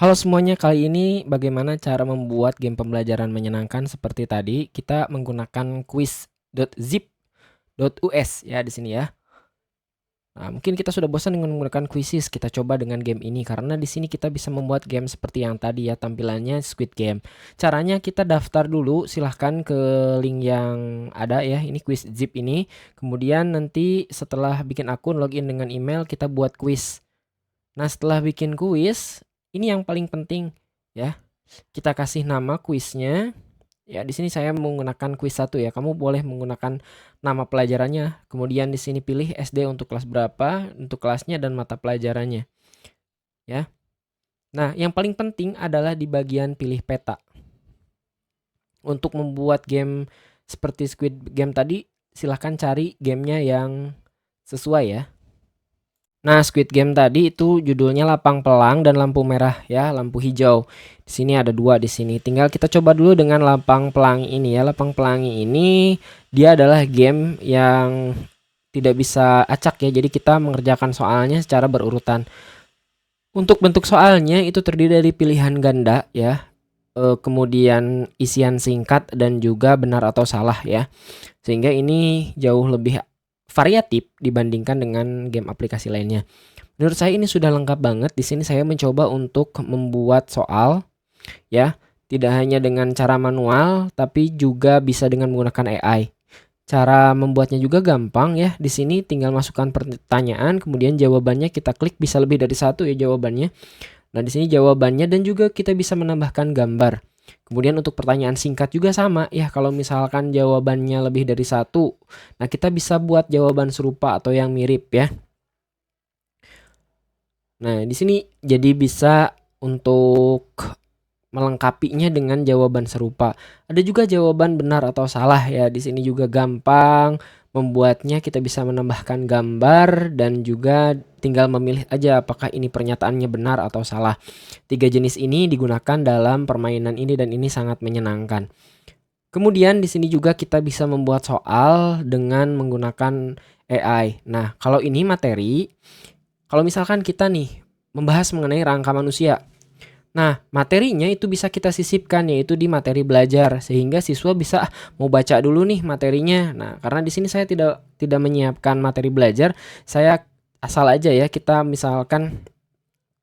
Halo semuanya, kali ini bagaimana cara membuat game pembelajaran menyenangkan seperti tadi? Kita menggunakan quiz.zip.us ya di sini ya. Nah, mungkin kita sudah bosan dengan menggunakan quizzes. Kita coba dengan game ini karena di sini kita bisa membuat game seperti yang tadi ya, tampilannya Squid Game. Caranya kita daftar dulu, silahkan ke link yang ada ya. Ini quiz zip ini. Kemudian nanti setelah bikin akun login dengan email kita buat quiz. Nah, setelah bikin quiz, ini yang paling penting ya. Kita kasih nama kuisnya. Ya, di sini saya menggunakan kuis 1 ya. Kamu boleh menggunakan nama pelajarannya. Kemudian di sini pilih SD untuk kelas berapa, untuk kelasnya dan mata pelajarannya. Ya. Nah, yang paling penting adalah di bagian pilih peta. Untuk membuat game seperti Squid Game tadi, silahkan cari gamenya yang sesuai ya. Nah, Squid Game tadi itu judulnya lapang pelang dan lampu merah ya, lampu hijau. Di sini ada dua di sini. Tinggal kita coba dulu dengan lapang pelangi ini ya. Lapang pelangi ini dia adalah game yang tidak bisa acak ya. Jadi kita mengerjakan soalnya secara berurutan. Untuk bentuk soalnya itu terdiri dari pilihan ganda ya. Kemudian isian singkat dan juga benar atau salah ya. Sehingga ini jauh lebih variatif dibandingkan dengan game aplikasi lainnya. Menurut saya ini sudah lengkap banget. Di sini saya mencoba untuk membuat soal ya, tidak hanya dengan cara manual tapi juga bisa dengan menggunakan AI. Cara membuatnya juga gampang ya. Di sini tinggal masukkan pertanyaan, kemudian jawabannya kita klik, bisa lebih dari satu ya jawabannya. Nah, di sini jawabannya dan juga kita bisa menambahkan gambar. Kemudian untuk pertanyaan singkat juga sama ya, kalau misalkan jawabannya lebih dari satu, nah kita bisa buat jawaban serupa atau yang mirip ya. Nah, di sini jadi bisa untuk melengkapinya dengan jawaban serupa. Ada juga jawaban benar atau salah ya. Di sini juga gampang membuatnya, kita bisa menambahkan gambar dan juga tinggal memilih aja apakah ini pernyataannya benar atau salah. Tiga jenis ini digunakan dalam permainan ini dan ini sangat menyenangkan. Kemudian di sini juga kita bisa membuat soal dengan menggunakan AI. Nah, kalau ini materi, kalau misalkan kita nih membahas mengenai rangka manusia. Nah, materinya itu bisa kita sisipkan yaitu di materi belajar sehingga siswa bisa mau baca dulu nih materinya. Nah, karena di sini saya tidak menyiapkan materi belajar, saya asal aja ya, kita misalkan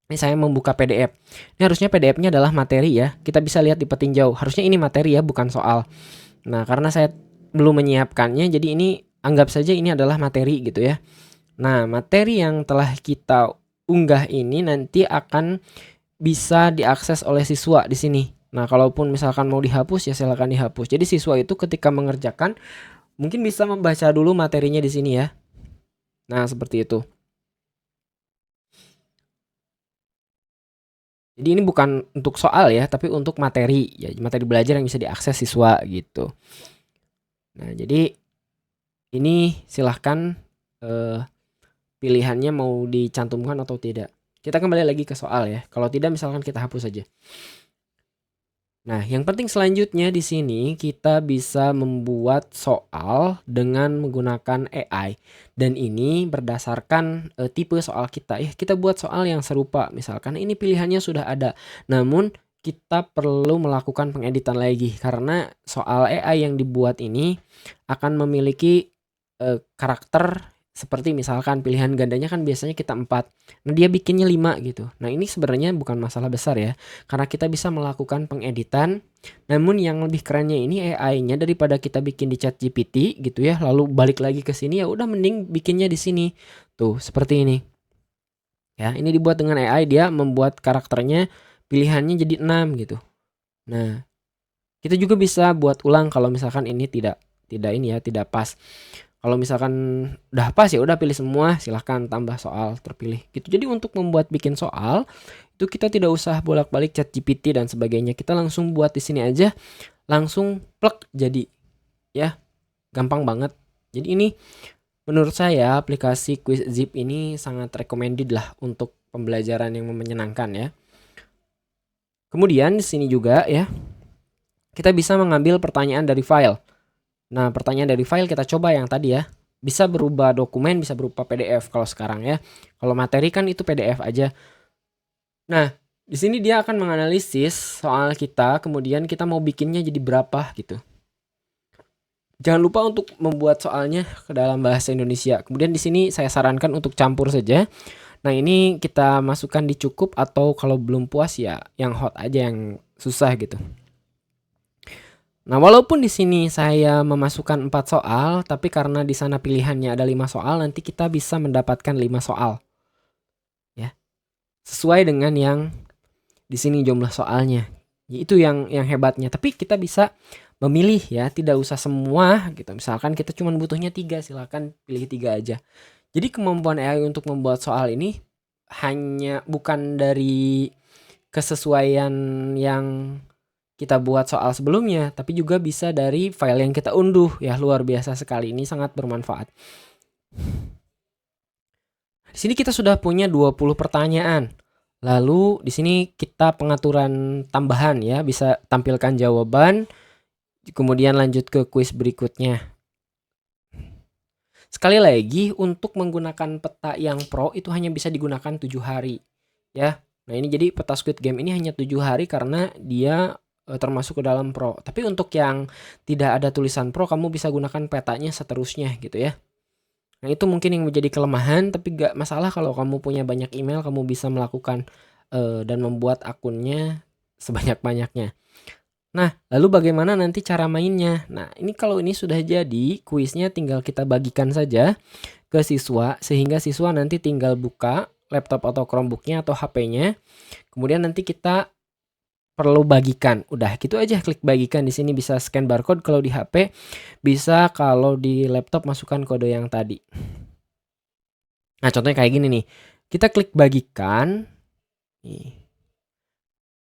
ini saya membuka PDF. Ini harusnya PDF-nya adalah materi ya. Kita bisa lihat di petinjau. Harusnya ini materi ya, bukan soal. Nah, karena saya belum menyiapkannya, jadi ini anggap saja ini adalah materi gitu ya. Nah, materi yang telah kita unggah ini nanti akan bisa diakses oleh siswa di sini. Nah, kalaupun misalkan mau dihapus ya silakan dihapus. Jadi siswa itu ketika mengerjakan mungkin bisa membaca dulu materinya di sini ya. Nah, seperti itu. Jadi ini bukan untuk soal ya, tapi untuk materi ya, materi belajar yang bisa diakses siswa gitu. Nah, jadi ini silahkan eh, pilihannya mau dicantumkan atau tidak. Kita kembali lagi ke soal ya. Kalau tidak misalkan kita hapus saja. Nah, yang penting selanjutnya di sini kita bisa membuat soal dengan menggunakan AI. Dan ini berdasarkan tipe soal kita. Ya, kita buat soal yang serupa. Misalkan ini pilihannya sudah ada. Namun kita perlu melakukan pengeditan lagi karena soal AI yang dibuat ini akan memiliki karakter seperti misalkan pilihan gandanya kan biasanya kita 4. Nah, dia bikinnya 5 gitu. Nah, ini sebenarnya bukan masalah besar ya. Karena kita bisa melakukan pengeditan. Namun yang lebih kerennya ini AI-nya daripada kita bikin di ChatGPT gitu ya, lalu balik lagi ke sini ya udah mending bikinnya di sini. Tuh, seperti ini. Ya, ini dibuat dengan AI, dia membuat karakternya pilihannya jadi 6 gitu. Nah, kita juga bisa buat ulang kalau misalkan ini tidak ini ya, tidak pas. Kalau misalkan udah pas ya udah pilih semua, silahkan tambah soal terpilih gitu. Jadi untuk membuat bikin soal itu kita tidak usah bolak-balik chat GPT dan sebagainya. Kita langsung buat di sini aja, langsung plek jadi ya, gampang banget. Jadi ini menurut saya aplikasi Quiz Zip ini sangat recommended lah untuk pembelajaran yang menyenangkan ya. Kemudian di sini juga ya, kita bisa mengambil pertanyaan dari file. Nah, pertanyaan dari file kita coba yang tadi ya. Bisa berupa dokumen, bisa berupa PDF kalau sekarang ya. Kalau materi kan itu PDF aja. Nah, Di sini dia akan menganalisis soal kita, kemudian kita mau bikinnya jadi berapa gitu. Jangan lupa untuk membuat soalnya ke dalam bahasa Indonesia. Kemudian di sini saya sarankan untuk campur saja. Nah, ini kita masukkan di cukup atau kalau belum puas ya yang hot aja, yang susah gitu. Nah, walaupun di sini saya memasukkan 4 soal, tapi karena di sana pilihannya ada 5 soal, nanti kita bisa mendapatkan 5 soal. Ya. Sesuai dengan yang di sini jumlah soalnya. Itu yang hebatnya. Tapi kita bisa memilih ya, tidak usah semua gitu. Misalkan kita cuma butuhnya 3, silakan pilih 3 aja. Jadi kemampuan AI untuk membuat soal ini hanya bukan dari kesesuaian yang kita buat soal sebelumnya, tapi juga bisa dari file yang kita unduh ya. Luar biasa sekali, ini sangat bermanfaat. Di sini kita sudah punya 20 pertanyaan. Lalu di sini kita pengaturan tambahan ya, bisa tampilkan jawaban, kemudian lanjut ke kuis berikutnya. Sekali lagi, untuk menggunakan peta yang pro itu hanya bisa digunakan 7 hari ya. Nah, ini jadi peta Squid Game ini hanya 7 hari karena dia termasuk ke dalam pro. Tapi untuk yang tidak ada tulisan pro, kamu bisa gunakan petanya seterusnya gitu ya. Nah, itu mungkin yang menjadi kelemahan, tapi gak masalah kalau kamu punya banyak email, kamu bisa melakukan dan membuat akunnya sebanyak-banyaknya. Nah, lalu bagaimana nanti cara mainnya? Nah, ini kalau ini sudah jadi, kuisnya tinggal kita bagikan saja ke siswa, sehingga siswa nanti tinggal buka laptop atau Chromebook-nya atau HP-nya. Kemudian nanti kita perlu bagikan. Udah gitu aja, klik bagikan. Di sini bisa scan barcode kalau di HP, bisa kalau di laptop masukkan kode yang tadi. Nah, contohnya kayak gini nih. Kita klik bagikan. Nih.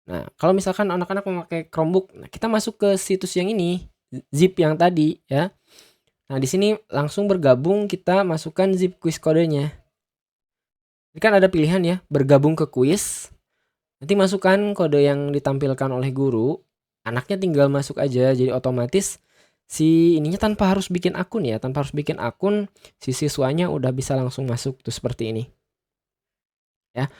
Nah, kalau misalkan anak-anak memakai Chromebook, nah kita masuk ke situs yang ini, zip yang tadi ya. Nah, di sini langsung bergabung, kita masukkan zip quiz kodenya. Ini kan ada pilihan ya, bergabung ke kuis. Nanti masukkan kode yang ditampilkan oleh guru, anaknya tinggal masuk aja, jadi otomatis si ininya tanpa harus bikin akun ya, tanpa harus bikin akun, si siswanya udah bisa langsung masuk tuh seperti ini. Ya.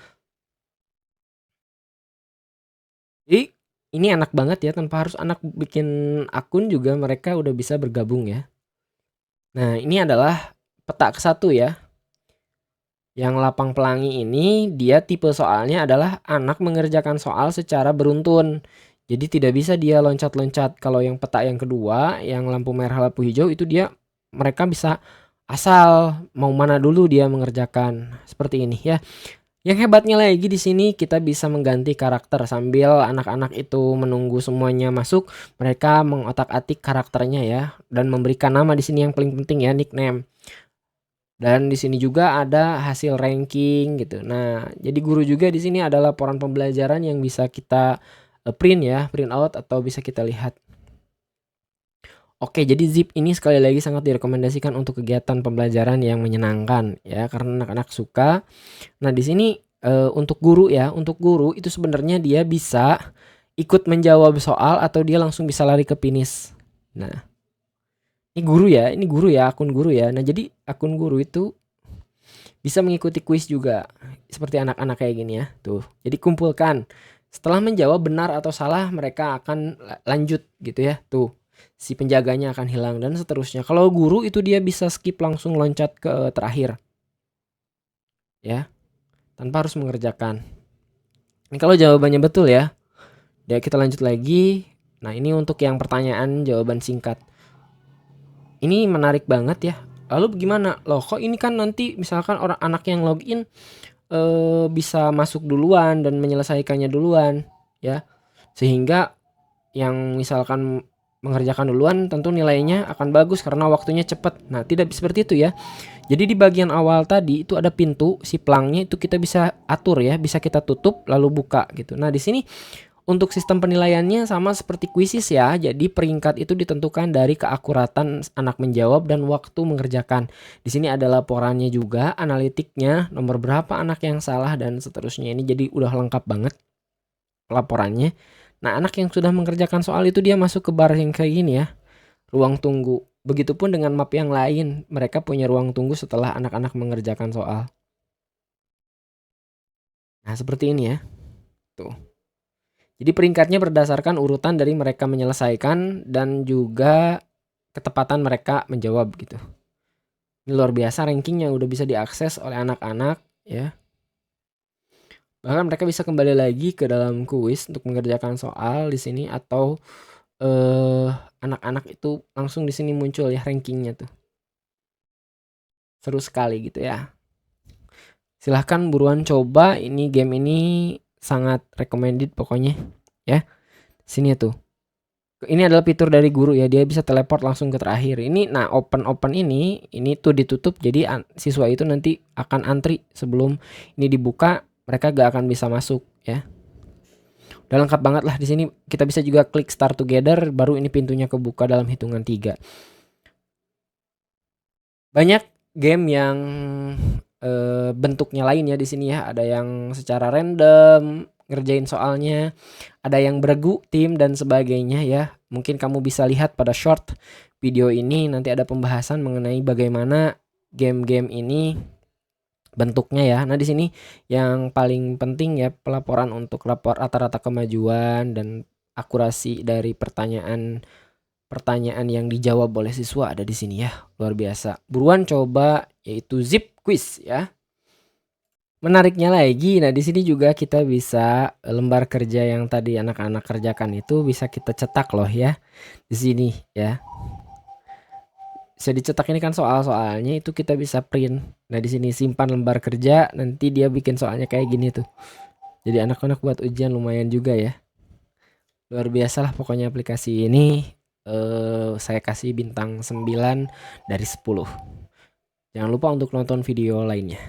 Jadi ini enak banget ya, tanpa harus anak bikin akun juga mereka udah bisa bergabung ya. Nah, ini adalah peta ke-1 ya. Yang lapang pelangi ini dia tipe soalnya adalah anak mengerjakan soal secara beruntun. Jadi tidak bisa dia loncat-loncat. Kalau yang peta yang kedua, yang lampu merah lampu hijau itu dia mereka bisa asal mau mana dulu dia mengerjakan. Seperti ini ya. Yang hebatnya lagi di sini kita bisa mengganti karakter sambil anak-anak itu menunggu semuanya masuk, mereka mengotak-atik karakternya ya dan memberikan nama di sini yang paling penting ya, nickname. Dan di sini juga ada hasil ranking gitu. Nah, jadi guru juga di sini ada laporan pembelajaran yang bisa kita print ya, print out atau bisa kita lihat. Oke, jadi zip ini sekali lagi sangat direkomendasikan untuk kegiatan pembelajaran yang menyenangkan ya, karena anak-anak suka. Nah, di sini untuk guru ya, untuk guru itu sebenarnya dia bisa ikut menjawab soal atau dia langsung bisa lari ke finish. Nah, ini guru ya, akun guru ya. Nah, jadi akun guru itu bisa mengikuti kuis juga seperti anak-anak kayak gini ya. Tuh. Jadi kumpulkan. Setelah menjawab benar atau salah, mereka akan lanjut gitu ya. Tuh. Si penjaganya akan hilang dan seterusnya. Kalau guru itu dia bisa skip langsung loncat ke terakhir. Ya. Tanpa harus mengerjakan. Ini kalau jawabannya betul ya. Ya kita lanjut lagi. Nah, ini untuk yang pertanyaan jawaban singkat. Ini menarik banget ya. Lalu gimana? Loh, kok ini kan nanti misalkan orang anak yang login bisa masuk duluan dan menyelesaikannya duluan ya. Sehingga yang misalkan mengerjakan duluan tentu nilainya akan bagus karena waktunya cepat. Nah, tidak seperti itu ya. Jadi di bagian awal tadi itu ada pintu, si pelangnya itu kita bisa atur ya, bisa kita tutup lalu buka gitu. Nah, di sini untuk sistem penilaiannya sama seperti kuisis ya. Jadi peringkat itu ditentukan dari keakuratan anak menjawab dan waktu mengerjakan. Di sini ada laporannya juga, analitiknya, nomor berapa anak yang salah dan seterusnya. Ini jadi udah lengkap banget laporannya. Nah, anak yang sudah mengerjakan soal itu dia masuk ke bar yang kayak gini ya. Ruang tunggu. Begitupun dengan map yang lain, mereka punya ruang tunggu setelah anak-anak mengerjakan soal. Nah, seperti ini ya. Tuh. Jadi peringkatnya berdasarkan urutan dari mereka menyelesaikan dan juga ketepatan mereka menjawab gitu. Ini luar biasa ranking yang udah bisa diakses oleh anak-anak ya. Bahkan mereka bisa kembali lagi ke dalam kuis untuk mengerjakan soal di sini atau anak-anak itu langsung di sini muncul ya rankingnya tuh. Seru sekali gitu ya. Silahkan buruan coba, ini game ini sangat recommended pokoknya ya. Sini tuh. Ini adalah fitur dari guru ya, dia bisa teleport langsung ke terakhir. Ini nah open ini tuh ditutup jadi siswa itu nanti akan antri sebelum ini dibuka, mereka gak akan bisa masuk ya. Udah lengkap banget lah di sini. Kita bisa juga klik start together baru ini pintunya kebuka dalam hitungan 3. Banyak game yang bentuknya lain ya di sini ya. Ada yang secara random ngerjain soalnya, ada yang beregu tim dan sebagainya ya. Mungkin kamu bisa lihat pada short video ini nanti ada pembahasan mengenai bagaimana game-game ini bentuknya ya. Nah, di sini yang paling penting ya pelaporan untuk lapor rata-rata kemajuan dan akurasi dari pertanyaan yang dijawab oleh siswa ada di sini ya. Luar biasa. Buruan coba yaitu Zip Quiz ya. Menariknya lagi, nah di sini juga kita bisa lembar kerja yang tadi anak-anak kerjakan itu bisa kita cetak loh ya. Di sini ya. Bisa dicetak, ini kan soal-soalnya itu kita bisa print. Nah, di sini simpan lembar kerja, nanti dia bikin soalnya kayak gini tuh. Jadi anak-anak buat ujian lumayan juga ya. Luar biasa lah pokoknya aplikasi ini. Saya kasih bintang 9 dari 10. Jangan lupa untuk nonton video lainnya.